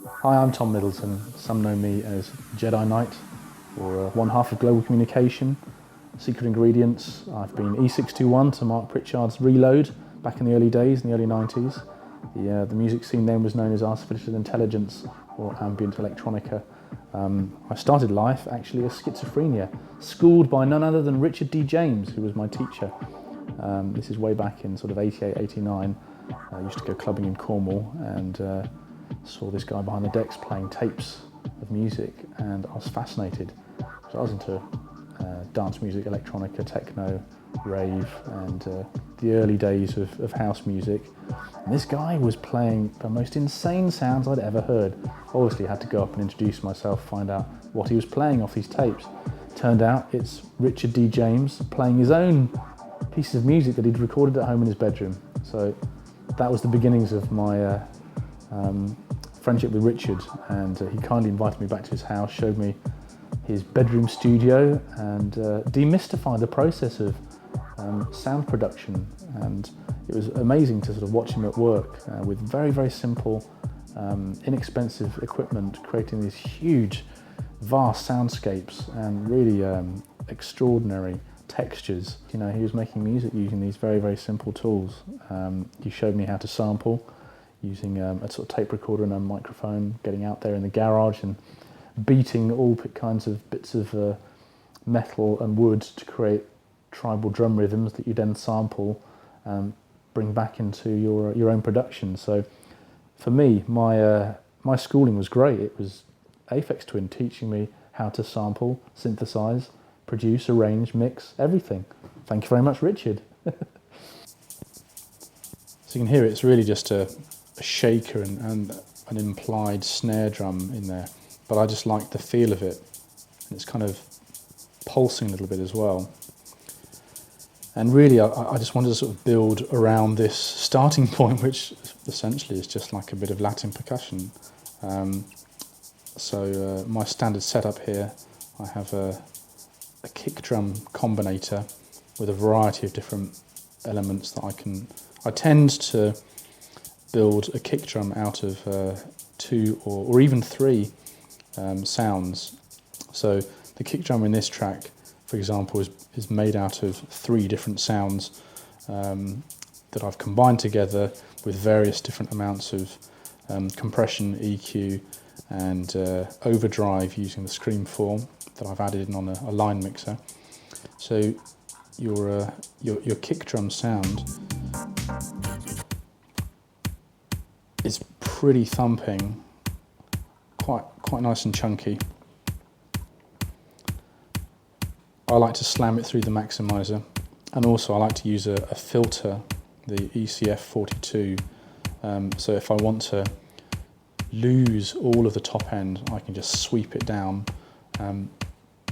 Hi, I'm Tom Middleton. Some know me as Jedi Knight, or one half of Global Communication, Secret Ingredients. I've been E621 to Mark Pritchard's Reload back in the early days, in the early 90s. The music scene then was known as Artificial Intelligence or Ambient Electronica. I started life actually as schizophrenia, schooled by none other than Richard D. James, who was my teacher. This is way back in sort of 88, 89. I used to go clubbing in Cornwall and saw this guy behind the decks playing tapes of music, and I was fascinated. So I was into dance music, electronica, techno, rave, and the early days of house music. And this guy was playing the most insane sounds I'd ever heard. Obviously I had to go up and introduce myself, find out what he was playing off these tapes. Turned out it's Richard D. James playing his own pieces of music that he'd recorded at home in his bedroom. So that was the beginnings of my friendship with Richard, and he kindly invited me back to his house, showed me his bedroom studio, and demystified the process of sound production. And it was amazing to sort of watch him at work with very, very simple, inexpensive equipment, creating these huge, vast soundscapes and really extraordinary textures. You know, he was making music using these very, very simple tools. He showed me how to sample using a sort of tape recorder and a microphone, getting out there in the garage and beating all kinds of bits of metal and wood to create tribal drum rhythms that you then sample and bring back into your own production. So for me, my schooling was great. It was Aphex Twin teaching me how to sample, synthesize, produce, arrange, mix, everything. Thank you very much, Richard. So you can hear it's really just a shaker and an implied snare drum in there, but I just like the feel of it, and it's kind of pulsing a little bit as well. And really I just wanted to sort of build around this starting point, which essentially is just like a bit of Latin percussion. So my standard setup here, I have a kick drum combinator with a variety of different elements that I tend to build a kick drum out of 2 or even 3 sounds. So the kick drum in this track, for example, is made out of 3 different sounds that I've combined together with various different amounts of compression, EQ, and overdrive using the Scream 4 that I've added in on a line mixer. So your kick drum sound is pretty thumping, quite nice and chunky. I like to slam it through the maximizer, and also I like to use a filter, the ECF 42, so if I want to lose all of the top end, I can just sweep it down,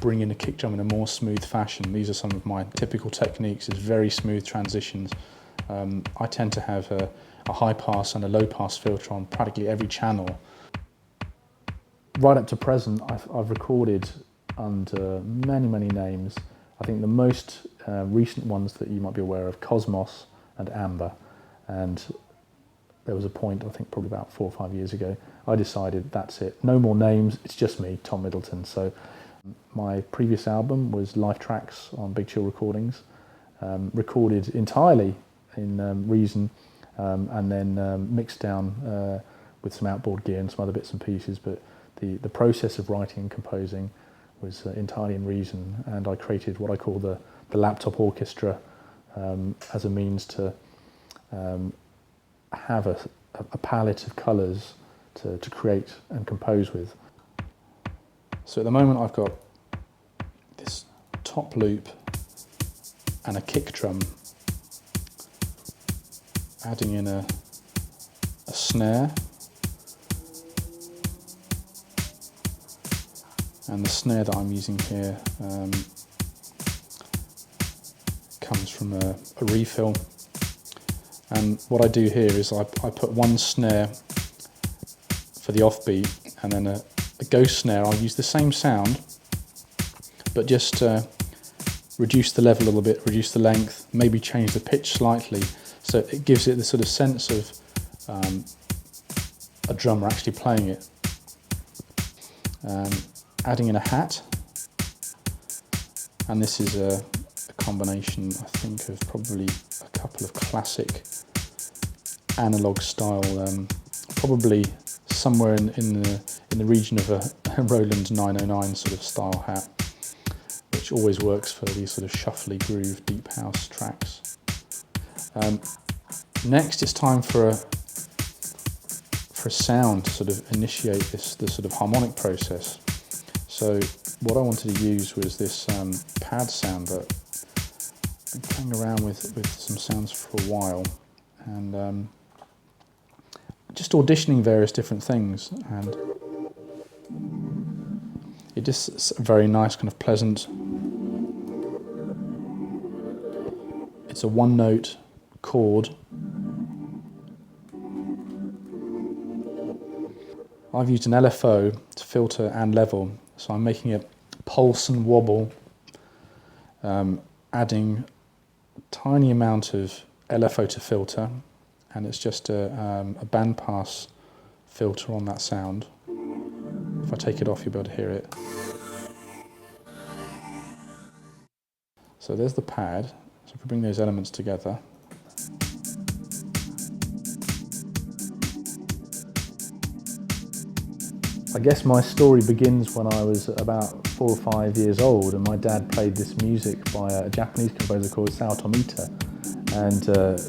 bring in a kick drum in a more smooth fashion. These are some of my typical techniques, is very smooth transitions. I tend to have a high pass and a low pass filter on practically every channel. Right up to present, I've recorded under many names. I think the most recent ones that you might be aware of, Cosmos and Amber. And there was a point, I think probably about 4 or 5 years ago, I decided that's it, no more names, it's just me, Tom Middleton. So my previous album was live tracks on Big Chill Recordings, recorded entirely in Reason, and then mixed down with some outboard gear and some other bits and pieces. But the process of writing and composing was entirely in Reason, and I created what I call the Laptop Orchestra as a means to have a palette of colours to create and compose with. So at the moment I've got this top loop and a kick drum, adding in a snare, and the snare that I'm using here comes from a refill. And what I do here is I put one snare for the offbeat, and then a ghost snare. I'll use the same sound, but just reduce the level a little bit, reduce the length, maybe change the pitch slightly, so it gives it the sort of sense of a drummer actually playing it. adding in a hat, and this is a combination, I think, of probably a couple of classic analog style, probably somewhere in the region of a Roland 909 sort of style hat, which always works for these sort of shuffly groove deep house tracks. Next, it's time for a sound to sort of initiate this sort of harmonic process. So what I wanted to use was this pad sound that I've been playing around with some sounds for a while, and just auditioning various different things, and it just is a very nice kind of pleasant. It's a one-note chord. I've used an LFO to filter and level, so I'm making it pulse and wobble, adding a tiny amount of LFO to filter, and it's just a bandpass filter on that sound. If I take it off, you'll be able to hear it. So there's the pad. So if we bring those elements together, I guess my story begins when I was about 4 or 5 years old, and my dad played this music by a Japanese composer called Sao Tomita, and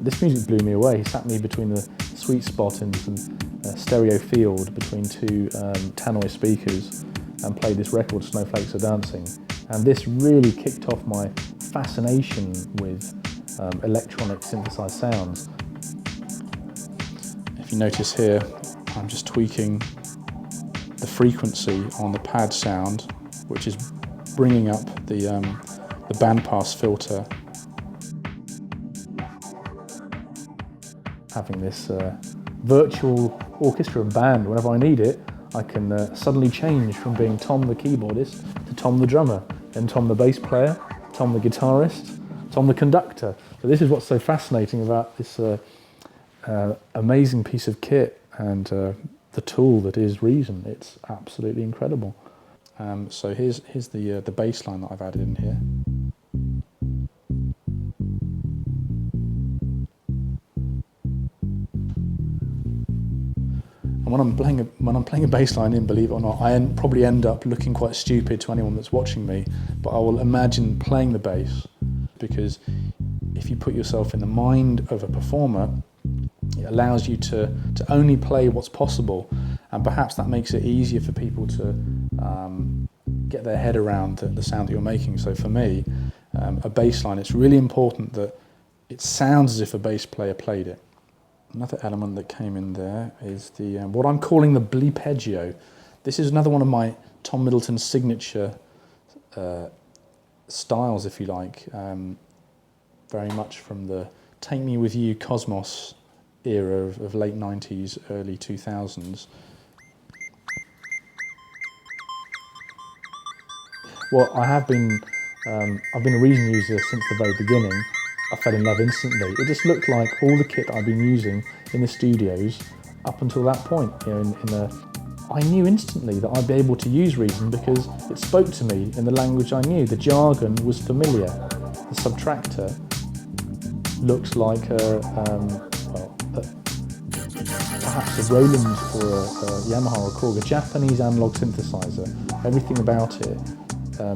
this music blew me away. He sat me between the sweet spot in some stereo field between two tannoy speakers and played this record, Snowflakes Are Dancing, and this really kicked off my fascination with electronic synthesized sounds. If you notice here, I'm just tweaking the frequency on the pad sound, which is bringing up the bandpass filter. Having this virtual orchestra band, whenever I need it, I can suddenly change from being Tom the keyboardist to Tom the drummer, then Tom the bass player, Tom the guitarist, Tom the conductor. So this is what's so fascinating about this amazing piece of kit and the tool that is Reason. It's absolutely incredible. So here's the bass line that I've added in here. And when I'm playing a bass line in, believe it or not, I probably end up looking quite stupid to anyone that's watching me, but I will imagine playing the bass, because if you put yourself in the mind of a performer, it allows you to only play what's possible, and perhaps that makes it easier for people to get their head around the sound that you're making. So for me, a bass line, it's really important that it sounds as if a bass player played it. Another element that came in there is the what I'm calling the bleepeggio. This is another one of my Tom Middleton signature styles, if you like, very much from the Take Me With You Cosmos era of late 90s, early 2000s. Well, I've been a Reason user since the very beginning. I fell in love instantly. It just looked like all the kit I'd been using in the studios up until that point. You know, I knew instantly that I'd be able to use Reason because it spoke to me in the language I knew. The jargon was familiar. The subtractor looks like perhaps a Roland or a Yamaha or a Korg, a Japanese analog synthesizer. Everything about it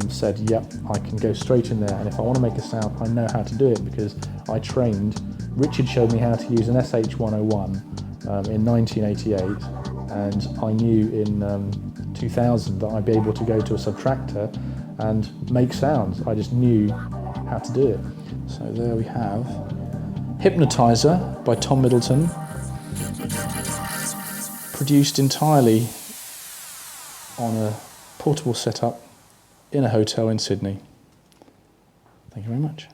said, yep, I can go straight in there, and if I want to make a sound, I know how to do it because I trained. Richard showed me how to use an SH-101 in 1988, and I knew in 2000 that I'd be able to go to a subtractor and make sounds. I just knew how to do it. So there we have Hypnotizer by Tom Middleton, produced entirely on a portable setup in a hotel in Sydney. Thank you very much.